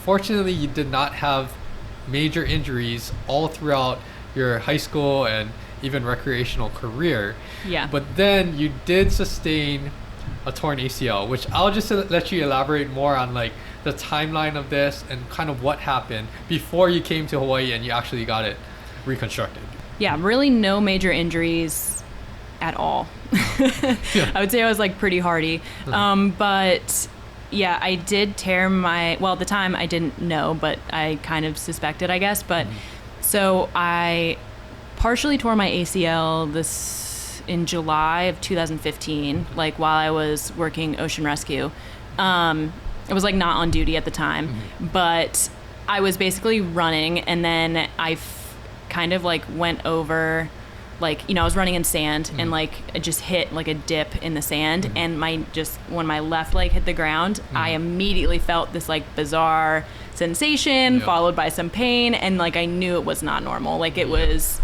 fortunately you did not have major injuries all throughout your high school and even recreational career. Yeah. But then you did sustain a torn ACL, which I'll just let you elaborate more on, like the timeline of this and kind of what happened before you came to Hawaii and you actually got it reconstructed. Yeah, really no major injuries at all. Yeah. I would say I was like pretty hardy. But yeah, I did tear at the time I didn't know, but I kind of suspected, I guess. But so I partially tore my ACL in July of 2015, like while I was working ocean rescue. It was like not on duty at the time, but I was basically running, and then I kind of like went over, like, you know, I was running in sand and like it just hit like a dip in the sand, and when my left leg hit the ground, I immediately felt this like bizarre sensation followed by some pain, and like I knew it was not normal. Like it was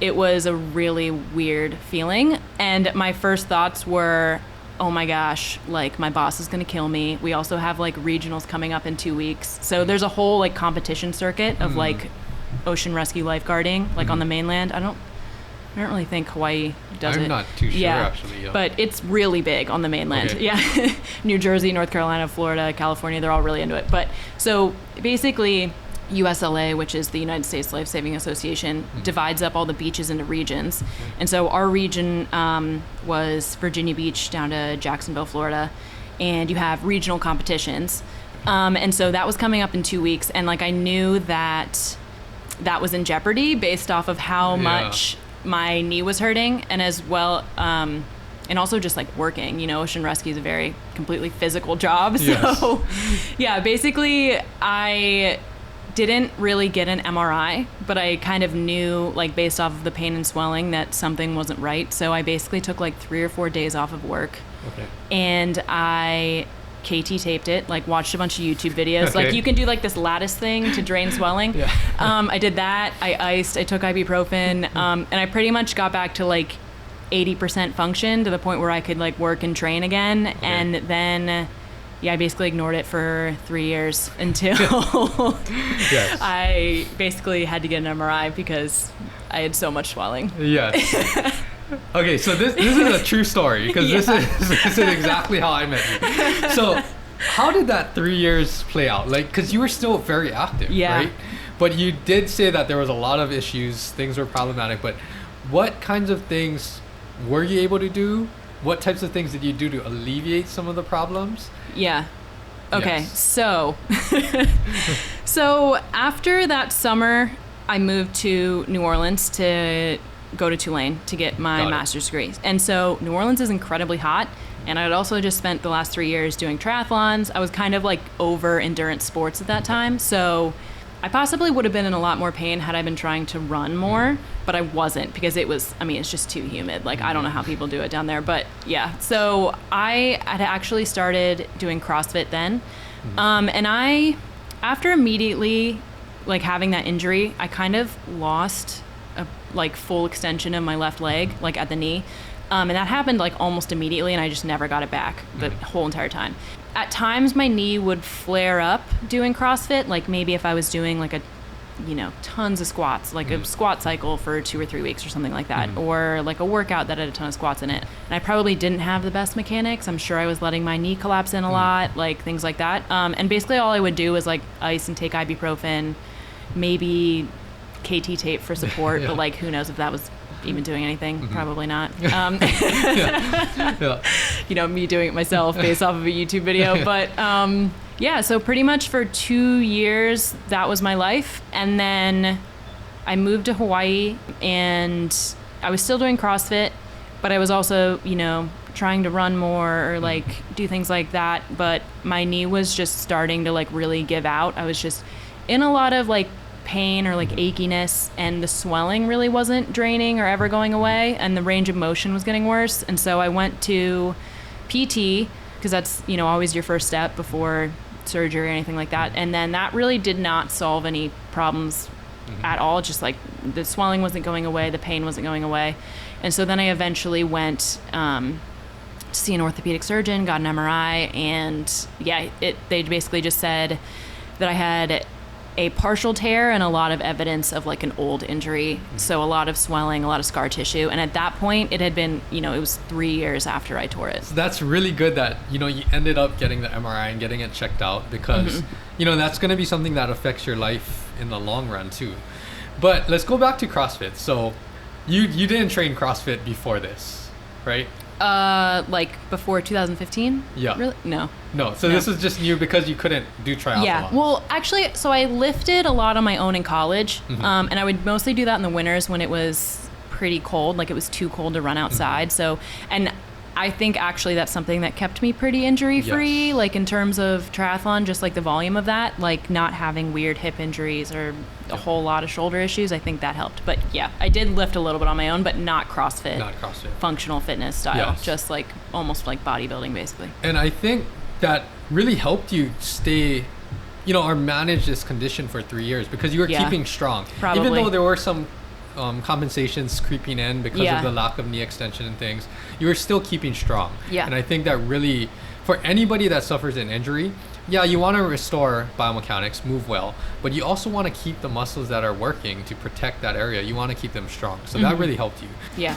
a really weird feeling, and my first thoughts were, oh my gosh, like my boss is gonna kill me. We also have like regionals coming up in 2 weeks, so there's a whole like competition circuit of like ocean rescue lifeguarding, like on the mainland. I don't really think Hawaii does it. I'm not too sure, actually. Yeah. But it's really big on the mainland. Okay. Yeah. New Jersey, North Carolina, Florida, California, they're all really into it. But so basically USLA, which is the United States Life Saving Association, divides up all the beaches into regions. And so our region was Virginia Beach down to Jacksonville, Florida. And you have regional competitions. And so that was coming up in 2 weeks. And like I knew that was in jeopardy based off of how much my knee was hurting, and as well and also just like working, you know, ocean rescue is a very completely physical job. So yeah, basically I didn't really get an MRI, but I kind of knew, like based off of the pain and swelling, that something wasn't right. So I basically took like 3 or 4 days off of work, and I KT taped it, like watched a bunch of YouTube videos. Like you can do like this lattice thing to drain swelling. I did that. I iced, I took ibuprofen, and I pretty much got back to like 80% function, to the point where I could like work and train again. And then I basically ignored it for 3 years until I basically had to get an MRI because I had so much swelling. Okay, so this is a true story, because this is exactly how I met you. So how did that 3 years play out? Like, because you were still very active, right? But you did say that there was a lot of issues, things were problematic, but what kinds of things were you able to do? What types of things did you do to alleviate some of the problems? Okay, so after that summer, I moved to New Orleans to go to Tulane to get my master's degree. And so New Orleans is incredibly hot, and I had also just spent the last 3 years doing triathlons. I was kind of like over endurance sports at that time, so I possibly would have been in a lot more pain had I been trying to run more, but I wasn't, because it's just too humid. Like, I don't know how people do it down there, but yeah. So I had actually started doing CrossFit then. And after immediately like having that injury, I kind of lost a like full extension of my left leg, like at the knee. And that happened like almost immediately, and I just never got it back the whole entire time. At times my knee would flare up doing CrossFit, like maybe if I was doing like tons of squats, like a squat cycle for 2 or 3 weeks or something like that, or like a workout that had a ton of squats in it. And I probably didn't have the best mechanics. I'm sure I was letting my knee collapse in a lot, like things like that. And basically all I would do was like ice and take ibuprofen, maybe KT tape for support, but like who knows if that was even doing anything. Probably not. Me doing it myself based off of a YouTube video. But so pretty much for 2 years that was my life. And then I moved to Hawaii, and I was still doing CrossFit, but I was also trying to run more or like do things like that. But my knee was just starting to like really give out. I was just in a lot of like pain or like achiness, and the swelling really wasn't draining or ever going away, and the range of motion was getting worse. And so I went to PT, because that's always your first step before surgery or anything like that. And then that really did not solve any problems at all. Just like the swelling wasn't going away, the pain wasn't going away. And so then I eventually went to see an orthopedic surgeon, got an MRI, and they basically just said, that I had a partial tear and a lot of evidence of like an old injury. So a lot of swelling, a lot of scar tissue. And at that point, it had been, it was 3 years after I tore it. So that's really good that, you ended up getting the MRI and getting it checked out because, that's going to be something that affects your life in the long run too. But let's go back to CrossFit. So you didn't train CrossFit before this, right? Like before 2015? Yeah. Really? No. So this is just new because you couldn't do triathlon. Yeah. Well, actually, so I lifted a lot on my own in college, and I would mostly do that in the winters when it was pretty cold, like it was too cold to run outside. So, and I think actually that's something that kept me pretty injury free, like in terms of triathlon, just like the volume of that, like not having weird hip injuries or a whole lot of shoulder issues. I think that helped. But yeah, I did lift a little bit on my own, but not CrossFit. Not CrossFit. Functional fitness style, just like almost like bodybuilding basically. And I think that really helped you stay, or manage this condition for 3 years because you were keeping strong. Probably. Even though there were some compensations creeping in because of the lack of knee extension and things, you were still keeping strong. Yeah. And I think that really, for anybody that suffers an injury, you want to restore biomechanics, move well, but you also want to keep the muscles that are working to protect that area. You want to keep them strong. So that really helped you. Yeah.